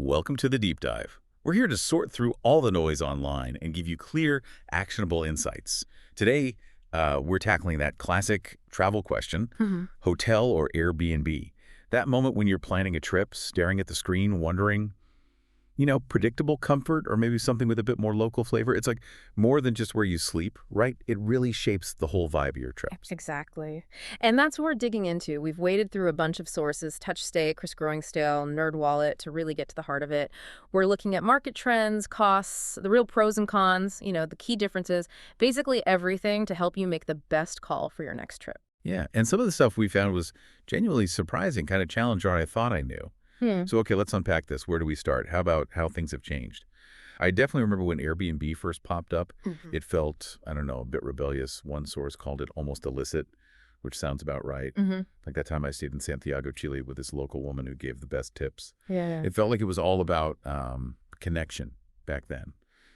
Welcome to the Deep Dive. We're here to sort through all the noise online and give you clear, actionable insights. Today, we're tackling that classic travel question, Hmm. hotel or Airbnb. That moment when you're planning a trip, staring at the screen, wondering, predictable comfort or maybe something with a bit more local flavor. It's like more than just where you sleep, right? It really shapes the whole vibe of your trips. Exactly. And that's what we're digging into. We've waded through a bunch of sources, TouchStay, Chris Growingstale, NerdWallet, to really get to the heart of it. We're looking at market trends, costs, the real pros and cons, the key differences, basically everything to help you make the best call for your next trip. Yeah, and some of the stuff we found was genuinely surprising, kind of challenged what I thought I knew. Hmm. So, okay, let's unpack this. Where do we start? How about how things have changed? I definitely remember when Airbnb first popped up. Hmm. It felt, I don't know, a bit rebellious. One source called it almost illicit, which sounds about right. Hmm. Like that time I stayed in Santiago, Chile with this local woman who gave the best tips. Yeah. It felt like it was all about connection back then,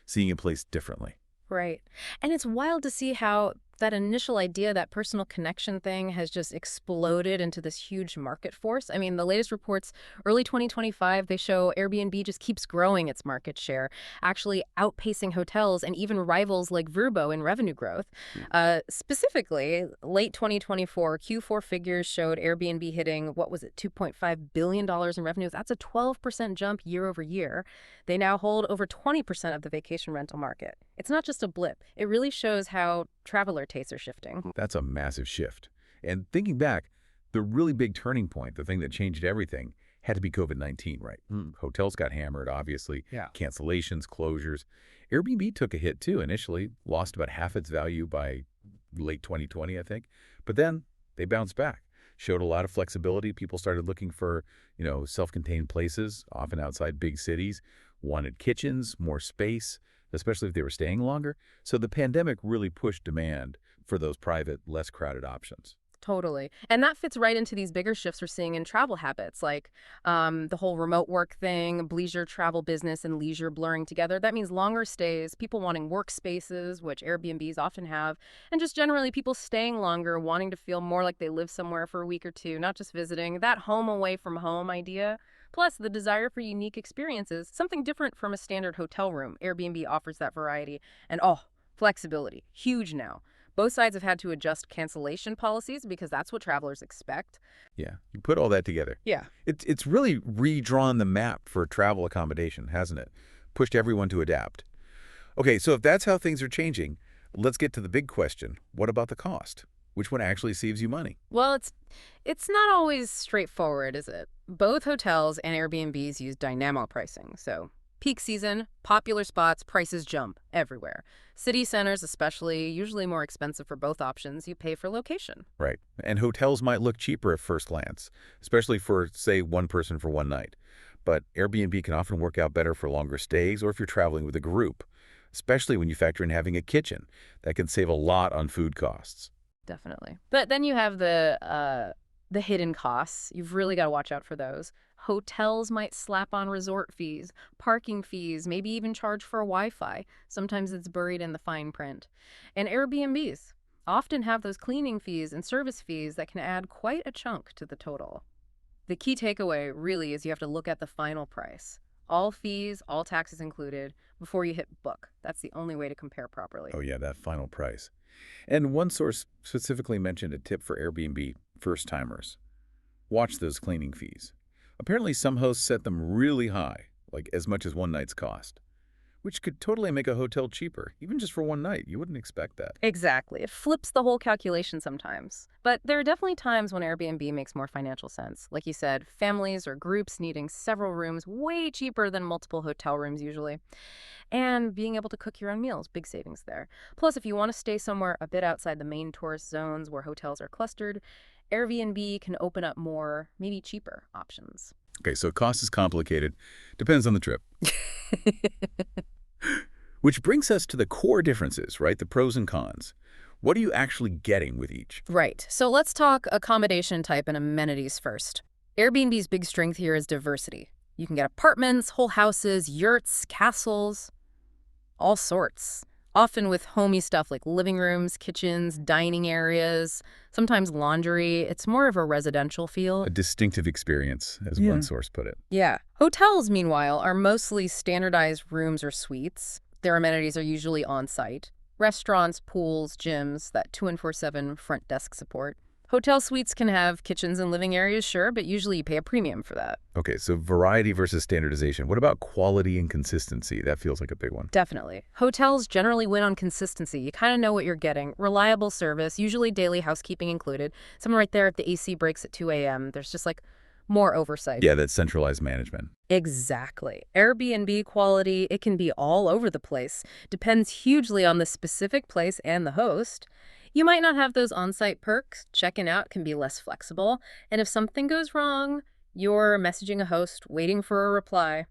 seeing a place differently. Right. And it's wild to see how that initial idea, that personal connection thing, has just exploded into this huge market force. I mean, the latest reports, early 2025, they show Airbnb just keeps growing its market share, actually outpacing hotels and even rivals like Vrbo in revenue growth. Specifically, late 2024, Q4 figures showed Airbnb hitting, what was it, $2.5 billion in revenue. That's a 12% jump year over year. They now hold over 20% of the vacation rental market. It's not just a blip. It really shows how traveler tastes are shifting. That's a massive shift. And thinking back, the really big turning point, the thing that changed everything, had to be COVID-19, right? Hotels got hammered, obviously. Yeah. Cancellations, closures. Airbnb took a hit too initially, lost about half its value by late 2020, I think. But then they bounced back, showed a lot of flexibility. People started looking for, self-contained places, often outside big cities, wanted kitchens, more space, especially if they were staying longer. So the pandemic really pushed demand for those private, less crowded options. Totally. And that fits right into these bigger shifts we're seeing in travel habits, like the whole remote work thing, leisure travel business and leisure blurring together. That means longer stays, people wanting workspaces, which Airbnbs often have, and just generally people staying longer, wanting to feel more like they live somewhere for a week or two, not just visiting. That home away from home idea. Plus, the desire for unique experiences, something different from a standard hotel room. Airbnb offers that variety. And flexibility, huge now. Both sides have had to adjust cancellation policies because that's what travelers expect. Yeah, you put all that together. Yeah. It's really redrawn the map for travel accommodation, hasn't it? Pushed everyone to adapt. Okay, so if that's how things are changing, let's get to the big question. What about the cost? Which one actually saves you money? Well, it's not always straightforward, is it? Both hotels and Airbnbs use dynamo pricing. So, peak season, popular spots, prices jump everywhere. City centers especially, usually more expensive for both options. You pay for location. Right. And hotels might look cheaper at first glance, especially for, say, one person for one night. But Airbnb can often work out better for longer stays or if you're traveling with a group, especially when you factor in having a kitchen. That can save a lot on food costs. Definitely. But then you have the hidden costs. You've really got to watch out for those. Hotels might slap on resort fees, parking fees, maybe even charge for Wi-Fi. Sometimes it's buried in the fine print. And Airbnbs often have those cleaning fees and service fees that can add quite a chunk to the total. The key takeaway really is you have to look at the final price. All fees, all taxes included, before you hit book. That's the only way to compare properly. Oh, yeah, that final price. And one source specifically mentioned a tip for Airbnb first-timers. Watch those cleaning fees. Apparently, some hosts set them really high, like as much as one night's cost, which could totally make a hotel cheaper, even just for one night. You wouldn't expect that. Exactly. It flips the whole calculation sometimes. But there are definitely times when Airbnb makes more financial sense. Like you said, families or groups needing several rooms way cheaper than multiple hotel rooms usually. And being able to cook your own meals, big savings there. Plus, if you want to stay somewhere a bit outside the main tourist zones where hotels are clustered, Airbnb can open up more, maybe cheaper options. Okay, so cost is complicated. Depends on the trip. Which brings us to the core differences, right? The pros and cons. What are you actually getting with each? Right. So let's talk accommodation type and amenities first. Airbnb's big strength here is diversity. You can get apartments, whole houses, yurts, castles, all sorts. often with homey stuff like living rooms, kitchens, dining areas, sometimes laundry. It's more of a residential A feel. distinctive experience, as one Yeah. source put it. Yeah. Hotels, meanwhile, are mostly standardized rooms or suites. Their amenities are usually on-site. Restaurants, pools, gyms, that 24/7 front desk support. Hotel suites can have kitchens and living areas, sure, but usually you pay a premium for that. Okay, so variety versus standardization. What about quality and consistency? That feels like a big one. Definitely. Hotels generally win on consistency. You kind of know what you're getting. Reliable service, usually daily housekeeping included. Someone right there if the AC breaks at 2 a.m. There's just like more oversight. Yeah, that's centralized management. Exactly. Airbnb quality, it can be all over the place. Depends hugely on the specific place and the host. You might not have those on-site perks. Checking out can be less flexible. And if something goes wrong, you're messaging a host, waiting for a reply.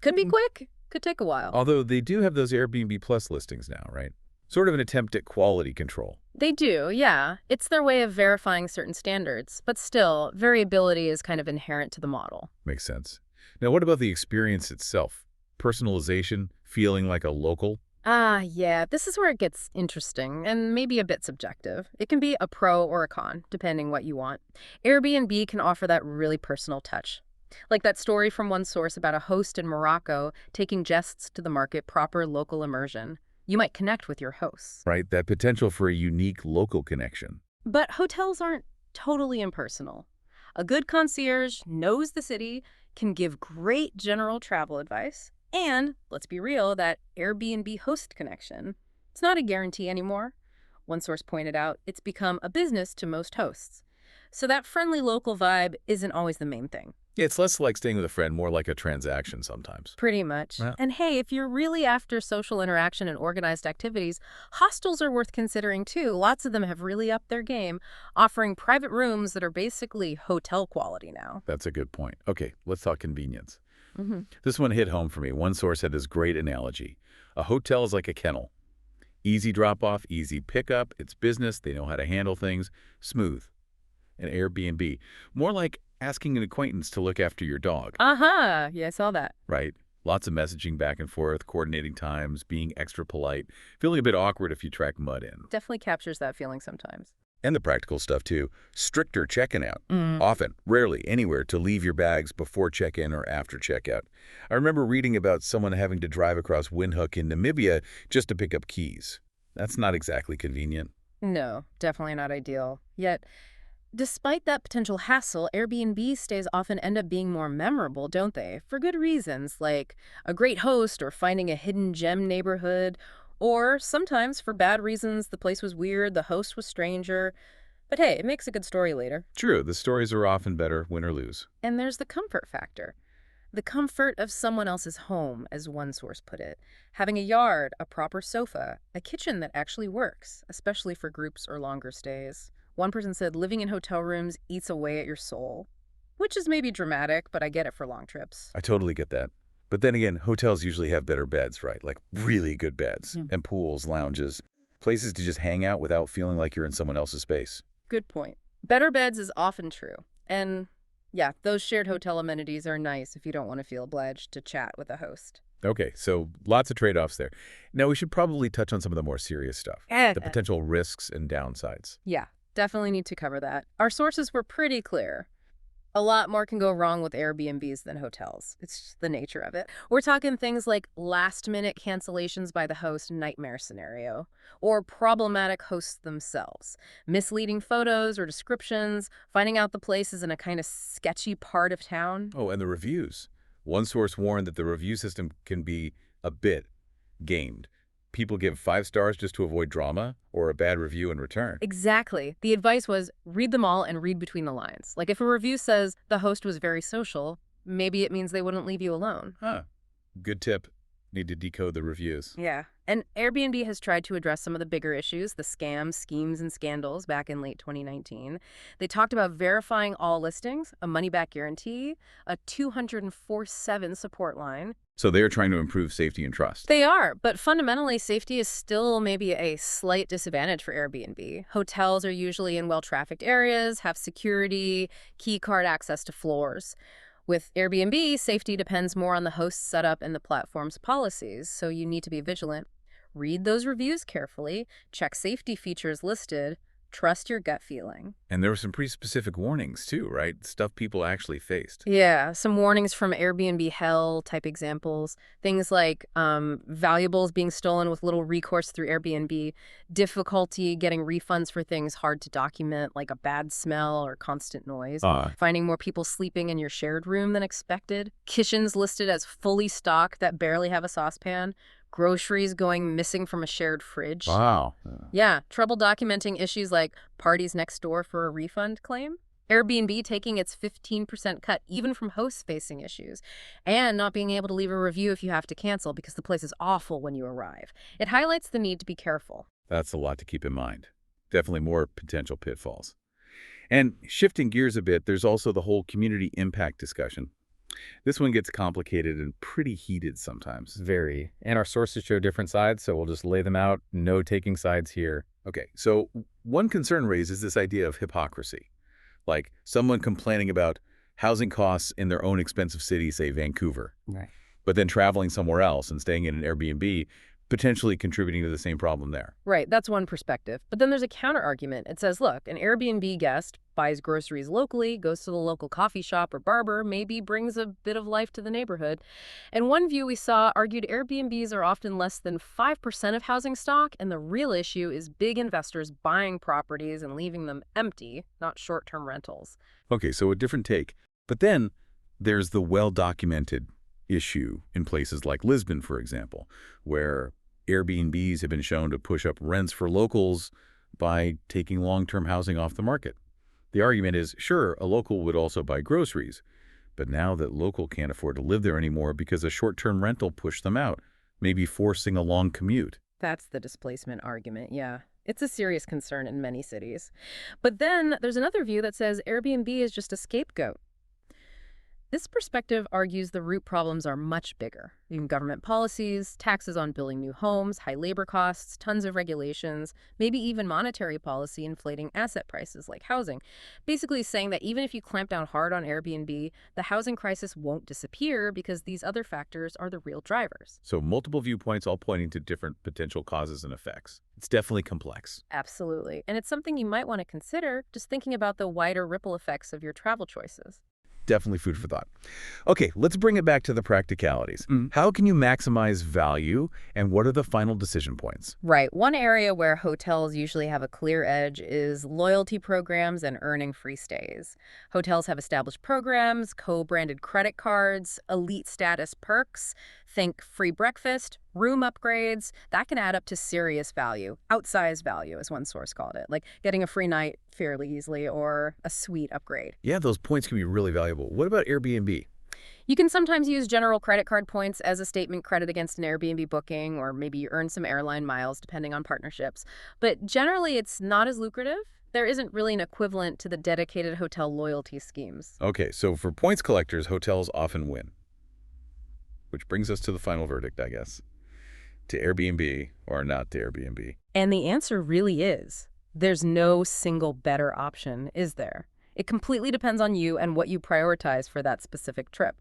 Could be quick, could take a while. Although they do have those Airbnb Plus listings now, right? Sort of an attempt at quality control. They do, yeah. It's their way of verifying certain standards. But still, variability is kind of inherent to the model. Makes sense. Now, what about the experience itself? Personalization, feeling like a local? Ah, yeah, this is where it gets interesting and maybe a bit subjective. It can be a pro or a con, depending what you want. Airbnb can offer that really personal touch. Like that story from one source about a host in Morocco taking guests to the market, proper local immersion. You might connect with your hosts. Right? That potential for a unique local connection. But hotels aren't totally impersonal. A good concierge knows the city, can give great general travel advice, and, let's be real, that Airbnb host connection, it's not a guarantee anymore. One source pointed out it's become a business to most hosts. So that friendly local vibe isn't always the main thing. Yeah, it's less like staying with a friend, more like a transaction sometimes. Pretty much. Yeah. And hey, if you're really after social interaction and organized activities, hostels are worth considering too. Lots of them have really upped their game, offering private rooms that are basically hotel quality now. That's a good point. Okay, let's talk convenience. Hmm. This one hit home for me. One source had this great analogy. A hotel is like a kennel. Easy drop-off, easy pickup. It's business. They know how to handle things. Smooth. An Airbnb. More like asking an acquaintance to look after your dog, Uh-huh. Yeah, I saw that. right? Lots of messaging back and forth, coordinating times, being extra polite, feeling a bit awkward if you track mud in. Definitely captures that feeling sometimes. And the practical stuff, too. Stricter checking out. Mm. Often, rarely, anywhere to leave your bags before check-in or after checkout. I remember reading about someone having to drive across Windhoek in Namibia just to pick up keys. That's not exactly convenient. No, definitely not ideal. Yet, despite that potential hassle, Airbnb stays often end up being more memorable, don't they? For good reasons, like a great host or finding a hidden gem neighborhood, or sometimes for bad reasons, the place was weird, the host was stranger. But hey, it makes a good story later. True, the stories are often better, win or lose. And there's the comfort factor. The comfort of someone else's home, as one source put it. Having a yard, a proper sofa, a kitchen that actually works, especially for groups or longer stays. One person said living in hotel rooms eats away at your soul, which is maybe dramatic, but I get it for long trips. I totally get that. But then again, hotels usually have better beds, right? Like really good beds. Yeah. And pools, lounges, places to just hang out without feeling like you're in someone else's space. Good point. Better beds is often true. And yeah, those shared hotel amenities are nice if you don't want to feel obliged to chat with a host. Okay, so lots of trade-offs there. Now we should probably touch on some of the more serious stuff. The potential risks and downsides. Yeah, definitely need to cover that. Our sources were pretty clear. A lot more can go wrong with Airbnbs than hotels. It's just the nature of it. We're talking things like last-minute cancellations by the host, nightmare scenario, or problematic hosts themselves, misleading photos or descriptions, finding out the place is in a kind of sketchy part of town. Oh, and the reviews. One source warned that the review system can be a bit gamed. People give 5 stars just to avoid drama or a bad review in return. Exactly. The advice was read them all and read between the lines. Like if a review says the host was very social, maybe it means they wouldn't leave you alone. Huh. Good tip. Need to decode the reviews. Yeah. And Airbnb has tried to address some of the bigger issues, the scams, schemes, and scandals back in late 2019. They talked about verifying all listings, a money-back guarantee, a 24/7 support line. So they're trying to improve safety and trust. They are, but fundamentally, safety is still maybe a slight disadvantage for Airbnb. Hotels are usually in well-trafficked areas, have security, key card access to floors. With Airbnb, safety depends more on the host's setup and the platform's policies, so you need to be vigilant. Read those reviews carefully, check safety features listed, trust your gut feeling. And there were some pretty specific warnings too, right? Stuff people actually faced. Yeah, some warnings from Airbnb hell type examples. Things like valuables being stolen with little recourse through Airbnb, difficulty getting refunds for things hard to document, like a bad smell or constant noise, finding more people sleeping in your shared room than expected, kitchens listed as fully stocked that barely have a saucepan, groceries going missing from a shared fridge. Wow. Yeah, trouble documenting issues like parties next door for a refund claim. Airbnb taking its 15% cut even from hosts facing issues, and not being able to leave a review if you have to cancel because the place is awful when you arrive. It highlights the need to be careful. That's a lot to keep in mind. Definitely more potential pitfalls. And shifting gears a bit, there's also the whole community impact discussion. This one gets complicated and pretty heated sometimes. Very. And our sources show different sides, so we'll just lay them out. No taking sides here. Okay, so one concern raised is this idea of hypocrisy. Like someone complaining about housing costs in their own expensive city, say Vancouver, Right. but then traveling somewhere else and staying in an Airbnb, potentially contributing to the same problem there. Right, that's one perspective. But then there's a counter argument. It says, look, an Airbnb guest buys groceries locally, goes to the local coffee shop or barber, maybe brings a bit of life to the neighborhood. And one view we saw argued Airbnbs are often less than 5% of housing stock, and the real issue is big investors buying properties and leaving them empty, not short-term rentals. Okay, so a different take. But then there's the well-documented issue in places like Lisbon, for example, where Airbnbs have been shown to push up rents for locals by taking long-term housing off the market. The argument is, sure, a local would also buy groceries, but now that local can't afford to live there anymore because a short-term rental pushed them out, maybe forcing a long commute. That's the displacement argument, yeah. It's a serious concern in many cities. But then there's another view that says Airbnb is just a scapegoat. This perspective argues the root problems are much bigger. Government policies, taxes on building new homes, high labor costs, tons of regulations, maybe even monetary policy inflating asset prices like housing. Basically saying that even if you clamp down hard on Airbnb, the housing crisis won't disappear because these other factors are the real drivers. So multiple viewpoints all pointing to different potential causes and effects. It's definitely complex. Absolutely. And it's something you might want to consider just thinking about the wider ripple effects of your travel choices. Definitely food for thought. Okay, let's bring it back to the practicalities. How can you maximize value, and what are the final decision points? Right. One area where hotels usually have a clear edge is loyalty programs and earning free stays. Hotels have established programs, co-branded credit cards, elite status perks. Think free breakfast, room upgrades. That can add up to serious value, outsized value, as one source called it, like getting a free night fairly easily or a suite upgrade. Yeah, those points can be really valuable. What about Airbnb? You can sometimes use general credit card points as a statement credit against an Airbnb booking, or maybe you earn some airline miles depending on partnerships. But generally, it's not as lucrative. There isn't really an equivalent to the dedicated hotel loyalty schemes. Okay, so for points collectors, hotels often win. Which brings us to the final verdict, I guess. To Airbnb or not to Airbnb? And the answer really is, there's no single better option, is there? It completely depends on you and what you prioritize for that specific trip.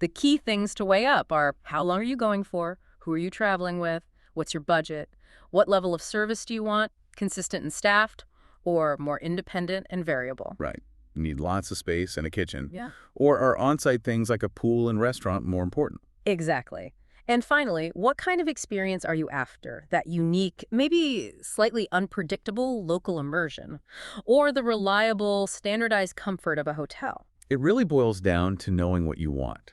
The key things to weigh up are how long are you going for, who are you traveling with, what's your budget, what level of service do you want, consistent and staffed, or more independent and variable. Right. You need lots of space and a kitchen. Yeah. Or are on-site things like a pool and restaurant more important? Exactly. And finally, what kind of experience are you after? That unique, maybe slightly unpredictable local immersion, or the reliable, standardized comfort of a hotel? It really boils down to knowing what you want.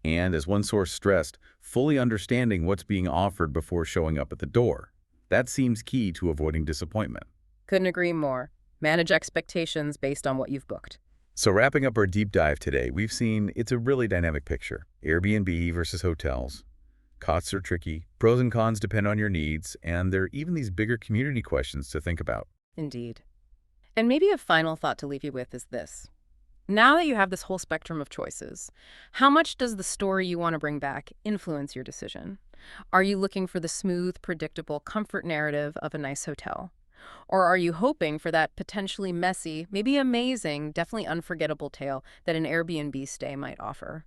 And as one source stressed, fully understanding what's being offered before showing up at the door. That seems key to avoiding disappointment. Couldn't agree more. Manage expectations based on what you've booked. So wrapping up our deep dive today, we've seen it's a really dynamic picture. Airbnb versus hotels. Costs are tricky, pros and cons depend on your needs, and there are even these bigger community questions to think about. Indeed. And maybe a final thought to leave you with is this. Now that you have this whole spectrum of choices, how much does the story you want to bring back influence your decision? Are you looking for the smooth, predictable comfort narrative of a nice hotel? Or are you hoping for that potentially messy, maybe amazing, definitely unforgettable tale that an Airbnb stay might offer?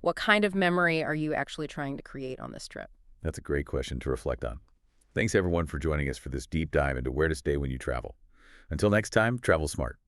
What kind of memory are you actually trying to create on this trip? That's a great question to reflect on. Thanks everyone for joining us for this deep dive into where to stay when you travel. Until next time, travel smart.